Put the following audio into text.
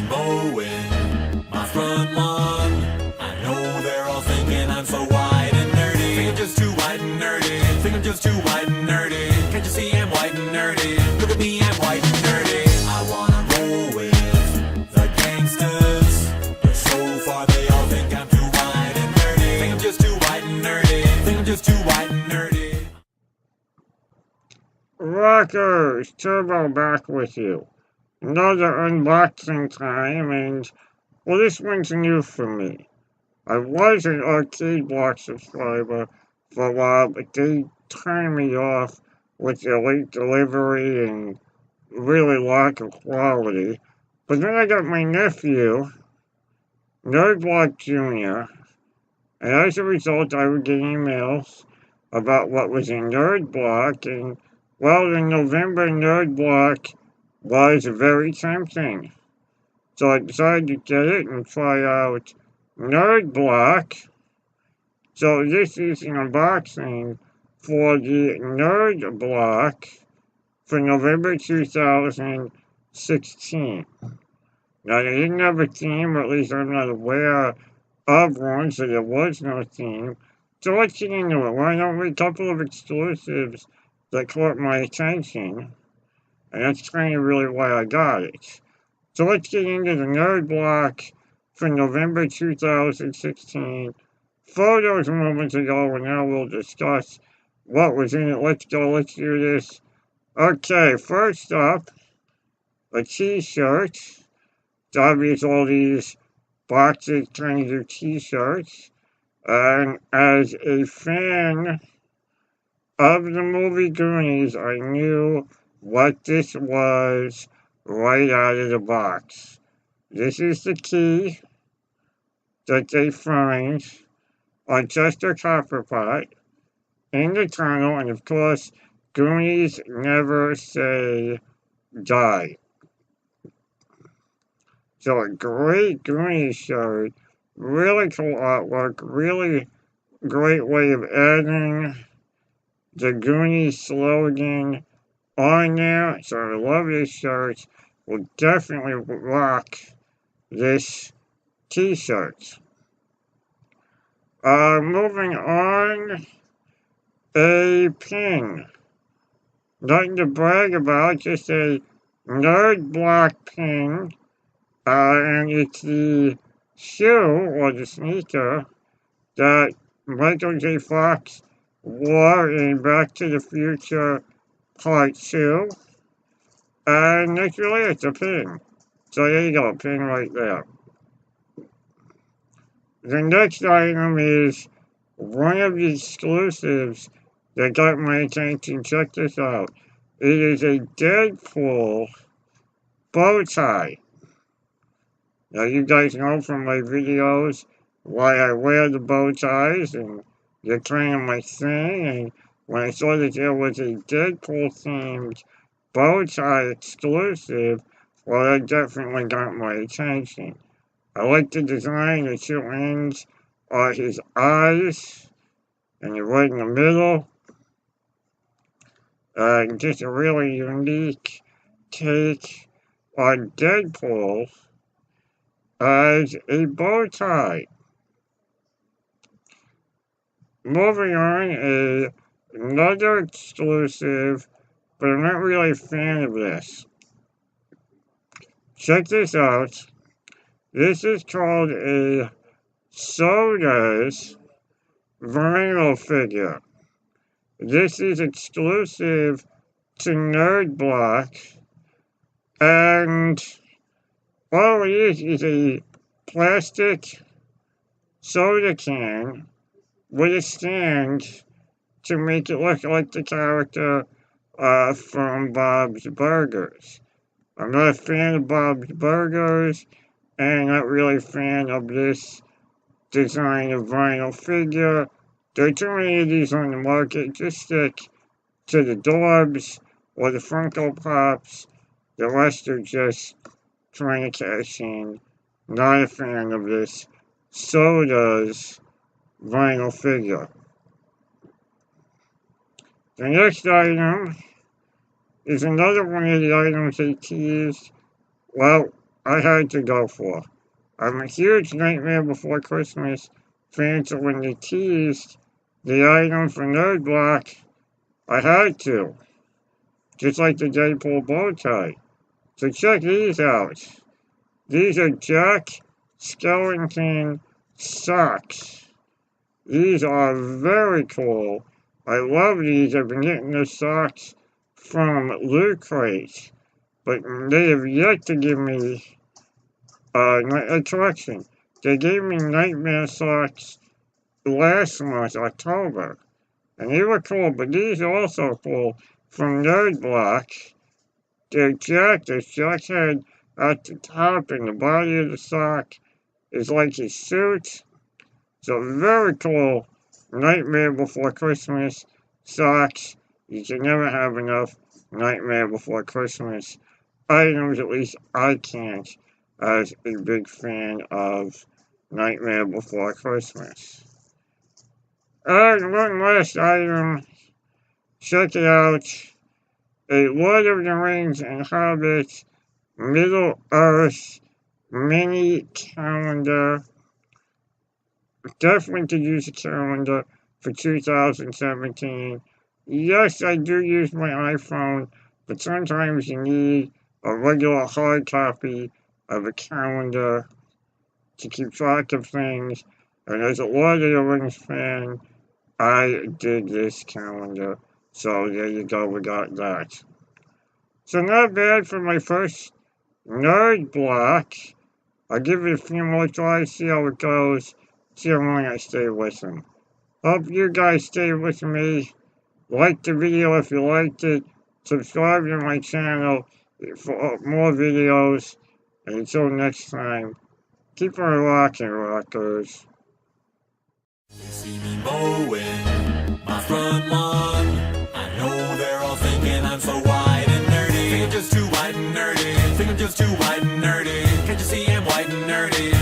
mowing my front lawn. I know they're all thinking I'm so white and nerdy. Think I'm just too white and nerdy. Think I'm just too white and nerdy. Can't you see I'm white and nerdy? Look at me, I'm white and nerdy. I wanna roll with the gangsters, but so far they all think I'm too white and nerdy. Think I'm just too white and nerdy. Think I'm just too white and nerdy. Rockers, Turbo back with you. Another unboxing time, and well, this one's new for me. I was an Arcade Block subscriber for a while, but they turned me off with their late delivery and really lack of quality. But then I got my nephew, Nerdblock Jr., and as a result, I would get emails about what was in Nerdblock, and well, the November Nerdblock was very tempting. So I decided to get it and try out Nerdblock. So this is an unboxing for the Nerdblock for November 2016. Now, they didn't have a theme, or at least I'm not aware of one, so there was no theme. So let's get into it. Why don't we? A couple of exclusives that caught my attention, and that's kind of really why I got it. So let's get into the Nerdblock for November 2016. Photos moments ago, and now we'll discuss what was in it. Let's go, let's do this. Okay, first up, a t-shirt. It's obvious all these boxes trying to do t-shirts. And as a fan of the movie Goonies, I knew what this was right out of the box. This is the key that they find on Chester Copperpot in the tunnel, and of course, Goonies never say die. So a great Goonies shirt, really cool artwork, really great way of adding the Goonies slogan on there. So I love this shirt. Will definitely rock this t-shirt. Moving on, a pin. Nothing to brag about, just a Nerdblock pin. And it's the shoe, or the sneaker, that Michael J. Fox wore in Back to the Future Part 2. And that's really it, a pin. So there you go, a pin right there. The next item is one of the exclusives that got my attention. Check this out. It is a Deadpool bow tie. Now, you guys know from my videos why I wear the bow ties, and they're kind of my thing. And when I saw that there was a Deadpool-themed bow tie exclusive, well, that definitely got my attention. I like the design. The two ends are his eyes, and you're right in the middle. Just a really unique take on Deadpool as a bow tie. Moving on, another exclusive, but I'm not really a fan of this. Check this out. This is called a Soda's vinyl figure. This is exclusive to Nerdblock, and all it is a plastic soda can with a stand to make it look like the character from Bob's Burgers. I'm not a fan of Bob's Burgers, and not really a fan of this design of vinyl figure. There are too many of these on the market. Just stick to the Dorbs or the Funko Pops. The rest are just trying to cash in. Not a fan of this Soda's vinyl figure. The next item is another one of the items they teased. Well, I had to go for. I'm a huge Nightmare Before Christmas fan, so when they teased the item for Nerd Block, I had to. Just like the Deadpool bow tie. So check these out. These are Jack Skellington socks. These are very cool. I love these. I've been getting the socks from Loot Crate, but they have yet to give me a collection. They gave me Nightmare socks last month, October, and they were cool, but these are also cool from Nerd Block. They're Jack. There's Jack's head at the top, and the body of the sock is like his suit. So very cool Nightmare Before Christmas socks. You can never have enough Nightmare Before Christmas items, at least I can't, as a big fan of Nightmare Before Christmas. And one last item, check it out, a Lord of the Rings and Hobbit Middle Earth mini calendar. Definitely to use a calendar for 2017. Yes, I do use my iPhone, but sometimes you need a regular hard copy of a calendar to keep track of things. And as a Lord of the Rings fan, I did this calendar. So there you go, we got that. So not bad for my first Nerd Block. I'll give it a few more tries, see how it goes, see how long I stay with them. Hope you guys stay with me. Like the video if you liked it. Subscribe to my channel for more videos. And until next time, keep on rocking, rockers. They see me mowing my front lawn. I know they're all thinking I'm so white and nerdy. Think I'm just too white and nerdy. Think I'm just too white and nerdy. Can't you see I'm white and nerdy?